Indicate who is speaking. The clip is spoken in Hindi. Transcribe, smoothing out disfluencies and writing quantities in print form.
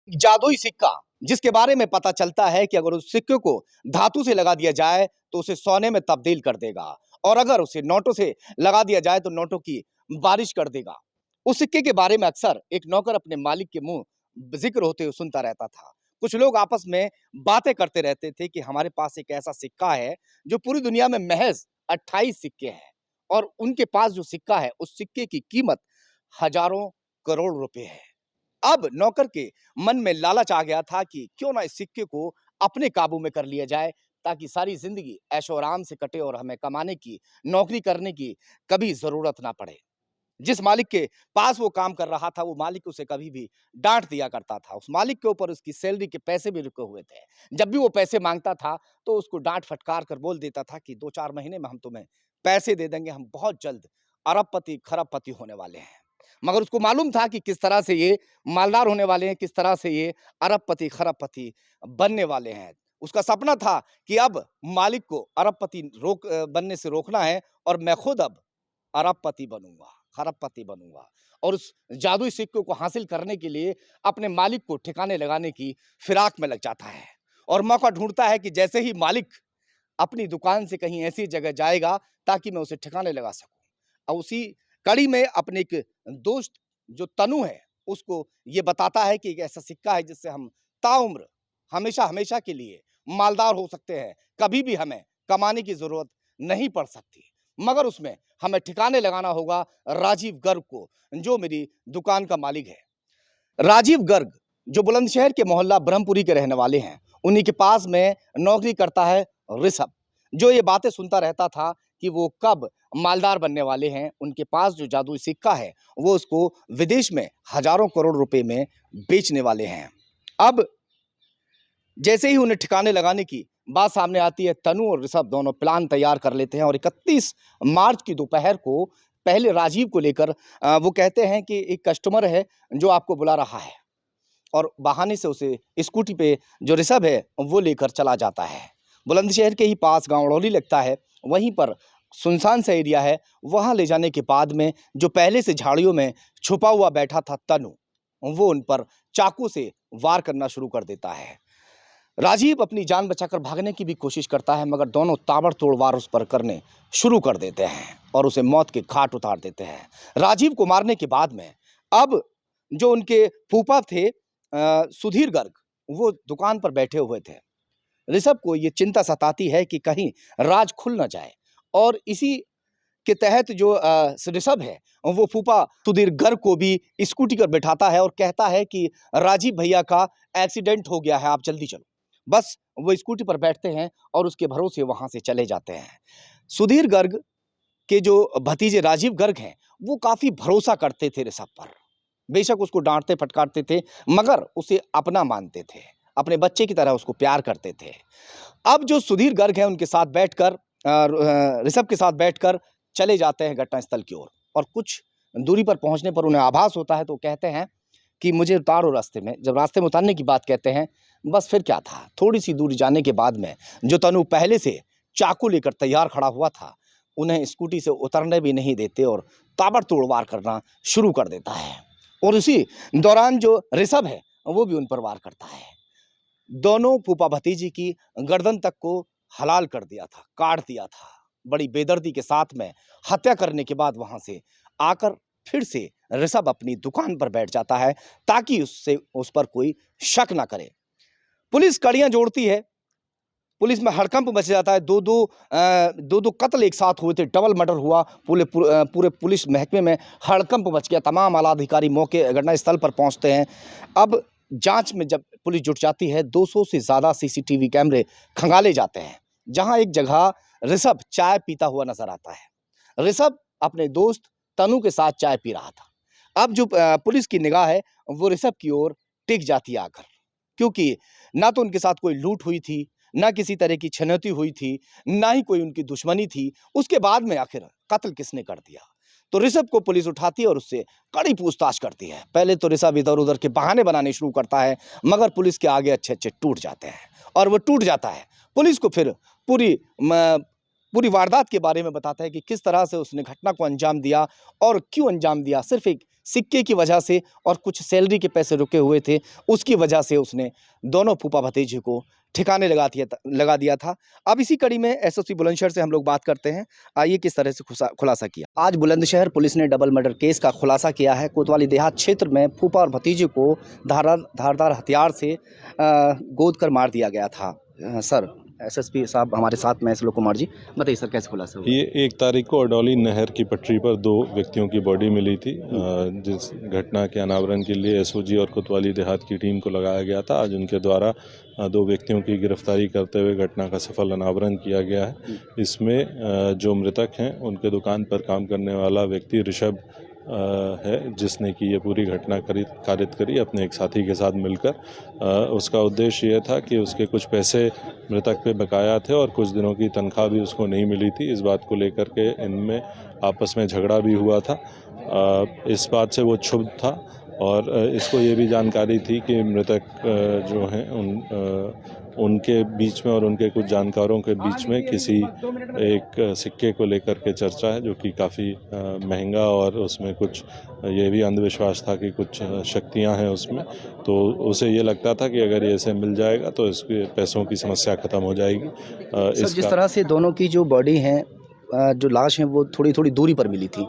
Speaker 1: जादुई सिक्का, जिसके बारे में पता चलता है कि अगर उस सिक्के को धातु से लगा दिया जाए तो उसे सोने में तब्दील कर देगा, और अगर उसे नोटों से लगा दिया जाए तो नोटों की बारिश कर देगा। उस सिक्के के बारे में अक्सर एक नौकर अपने मालिक के मुंह जिक्र होते हुए सुनता रहता था। कुछ लोग आपस में बातें करते रहते थे कि हमारे पास एक ऐसा सिक्का है जो पूरी दुनिया में महज 28 सिक्के हैं, और उनके पास जो सिक्का है उस सिक्के की कीमत हजारों करोड़ रुपए है। अब नौकर के मन में लालच आ गया था कि क्यों ना इस सिक्के को अपने काबू में कर लिया जाए, ताकि सारी जिंदगी ऐशो आराम से कटे और हमें कमाने की, नौकरी करने की कभी जरूरत ना पड़े। जिस मालिक के पास वो काम कर रहा था, वो मालिक उसे कभी भी डांट दिया करता था। उस मालिक के ऊपर उसकी सैलरी के पैसे भी रुके हुए थे। जब भी वो पैसे मांगता था तो उसको डांट फटकार कर बोल देता था कि 2-4 महीने में हम तुम्हें पैसे दे देंगे, हम बहुत जल्द अरबपति खरबपति होने वाले हैं। मगर उसको मालूम था कि किस तरह से ये मालदार होने वाले हैं, किस तरह से ये अरबपति खरबपति बनने वाले हैं। उसका सपना था कि अब मालिक को अरबपति बनने से रोकना है, और मैं खुद अब अरबपति बनूंगा, खरबपति बनूंगा। और उस जादुई सिक्के को हासिल करने के लिए अपने मालिक को ठिकाने लगाने की फिराक में लग जाता है, और मौका ढूंढता है कि जैसे ही मालिक अपनी दुकान से कहीं ऐसी जगह जाएगा ताकि मैं उसे ठिकाने लगा सकूं। और उसी कड़ी में अपने एक दोस्त जो तनु है, उसको ये बताता है कि एक ऐसा सिक्का है जिससे हम ताउम्र, हमेशा हमेशा के लिए मालदार हो सकते हैं, कभी भी हमें कमाने की जरूरत नहीं पड़ सकती। मगर उसमें हमें ठिकाने लगाना होगा राजीव गर्ग को, जो मेरी दुकान का मालिक है। राजीव गर्ग जो बुलंदशहर के मोहल्ला ब्रह्मपुरी के रहने वाले हैं, उन्हीं के पास में नौकरी करता है ऋषभ, जो ये बातें सुनता रहता था कि वो कब मालदार बनने वाले हैं। उनके पास जो जादुई सिक्का है वो उसको विदेश में हजारों करोड़ रुपए में बेचने वाले हैं। अब जैसे ही उन्हें ठिकाने लगाने की बात सामने आती है, तनु और ऋषभ दोनों प्लान तैयार कर लेते हैं, और 31 मार्च की दोपहर को पहले राजीव को लेकर वो कहते हैं कि एक कस्टमर है जो आपको बुला रहा है, और बहाने से उसे स्कूटी पे जो ऋषभ है वो लेकर चला जाता है। बुलंदशहर के ही पास गांव अड़ौली लगता है, वहीं पर सुनसान सा एरिया है। वहां ले जाने के बाद में जो पहले से झाड़ियों में छुपा हुआ बैठा था तनु, वो उन पर चाकू से वार करना शुरू कर देता है। राजीव अपनी जान बचाकर भागने की भी कोशिश करता है, मगर दोनों ताबड़तोड़ वार उस पर करने शुरू कर देते हैं और उसे मौत के घाट उतार देते हैं। राजीव को मारने के बाद में अब जो उनके फूफा थे सुधीर गर्ग, वो दुकान पर बैठे हुए थे। ऋषभ को ये चिंता सताती है कि कहीं राज खुल ना जाए, और इसी के तहत जो ऋषभ है वो फूफा सुधीर गर्ग को भी स्कूटी पर बैठाता है और कहता है कि राजीव भैया का एक्सीडेंट हो गया है, आप जल्दी चलो। बस वो स्कूटी पर बैठते हैं और उसके भरोसे वहां से चले जाते हैं। सुधीर गर्ग के जो भतीजे राजीव गर्ग हैं, वो काफी भरोसा करते थे ऋषभ पर। बेशक उसको डांटते फटकारते थे, मगर उसे अपना मानते थे, अपने बच्चे की तरह उसको प्यार करते थे। अब जो सुधीर गर्ग है उनके साथ बैठकर ऋषभ के साथ बैठकर चले जाते हैं घटनास्थल की ओर, और कुछ दूरी पर पहुंचने पर उन्हें आभास होता है, तो कहते हैं कि मुझे उतारो रास्ते में। जब रास्ते में उतारने की बात कहते हैं, बस फिर क्या था, थोड़ी सी दूरी जाने के बाद में जो तनु पहले से चाकू लेकर तैयार खड़ा हुआ था, उन्हें स्कूटी से उतरने भी नहीं देते और ताबड़तोड़ वार करना शुरू कर देता है। और उसी दौरान जो ऋषभ है वो भी उन पर वार करता है। दोनों फूफा भतीजी की गर्दन तक को हलाल कर दिया था, काट दिया था। बड़ी बेदर्दी के साथ में हत्या करने के बाद वहां से आकर फिर से ऋषभ अपनी दुकान पर बैठ जाता है, ताकि उस पर कोई शक ना करे। पुलिस कड़ियां जोड़ती है, पुलिस में हड़कंप मच जाता है। दो कत्ल एक साथ हुए थे, डबल मर्डर हुआ। पूरे पुलिस महकमे में हड़कंप मच गया। तमाम आला अधिकारी मौके घटनास्थल पर पहुंचते हैं। अब जांच में जब पुलिस जुट जाती है, 200 से ज़्यादा सीसीटीवी कैमरे खंगाले जाते हैं, जहां एक जगह ऋषभ चाय पीता हुआ नजर आता है। ऋषभ अपने दोस्त तनु के साथ चाय पी रहा था। अब जो पुलिस की निगाह है वो ऋषभ की ओर टिक जाती है आकर, क्योंकि ना तो उनके साथ कोई लूट हुई थी, ना किसी तरह की छिनौती हुई थी, ना ही कोई उनकी दुश्मनी थी। उसके बाद में आखिर कत्ल किसने कर दिया? तो ऋषभ को पुलिस उठाती है और उससे कड़ी पूछताछ करती है। पहले तो ऋषभ इधर उधर के बहाने बनाने शुरू करता है, मगर पुलिस के आगे अच्छे अच्छे टूट जाते हैं, और वो टूट जाता है। पुलिस को फिर पूरी वारदात के बारे में बताता है कि किस तरह से उसने घटना को अंजाम दिया और क्यों अंजाम दिया। सिर्फ एक सिक्के की वजह से और कुछ सैलरी के पैसे रुके हुए थे, उसकी वजह से उसने दोनों फूफा भतीजे को ठिकाने लगा दिया था। अब इसी कड़ी में एसएसपी बुलंदशहर से हम लोग बात करते हैं। आइए किस तरह से खुलासा किया। आज बुलंदशहर पुलिस ने डबल मर्डर केस का खुलासा किया है। कोतवाली देहात क्षेत्र में फूफा और भतीजे को धारदार हथियार से गोद कर मार दिया गया था। सर, एसएसपी साहब हमारे साथ में श्लोक कुमार जी, बताइए सर कैसे खुलासा हुआ?
Speaker 2: ये 1 तारीख को अडौली नहर की पटरी पर 2 व्यक्तियों की बॉडी मिली थी। जिस घटना के अनावरण के लिए एसओजी और कोतवाली देहात की टीम को लगाया गया था। आज उनके द्वारा 2 व्यक्तियों की गिरफ्तारी करते हुए घटना का सफल अनावरण किया गया है। इसमें जो मृतक हैं उनके दुकान पर काम करने वाला व्यक्ति ऋषभ है, जिसने कि ये पूरी घटना कारित करी अपने एक साथी के साथ मिलकर। उसका उद्देश्य ये था कि उसके कुछ पैसे मृतक पे बकाया थे और कुछ दिनों की तनख्वाह भी उसको नहीं मिली थी। इस बात को लेकर के इनमें आपस में झगड़ा भी हुआ था। इस बात से वो क्षुब्ध था और इसको ये भी जानकारी थी कि मृतक जो हैं उनके बीच में और उनके कुछ जानकारों के बीच में किसी एक सिक्के को लेकर के चर्चा है, जो कि काफ़ी महंगा, और उसमें कुछ ये भी अंधविश्वास था कि कुछ शक्तियां हैं उसमें। तो उसे ये लगता था कि अगर ये इसे मिल जाएगा तो इसके पैसों की समस्या ख़त्म हो जाएगी।
Speaker 1: जिस तरह से दोनों की जो बॉडी है, जो लाश है, वो थोड़ी थोड़ी दूरी पर मिली थी,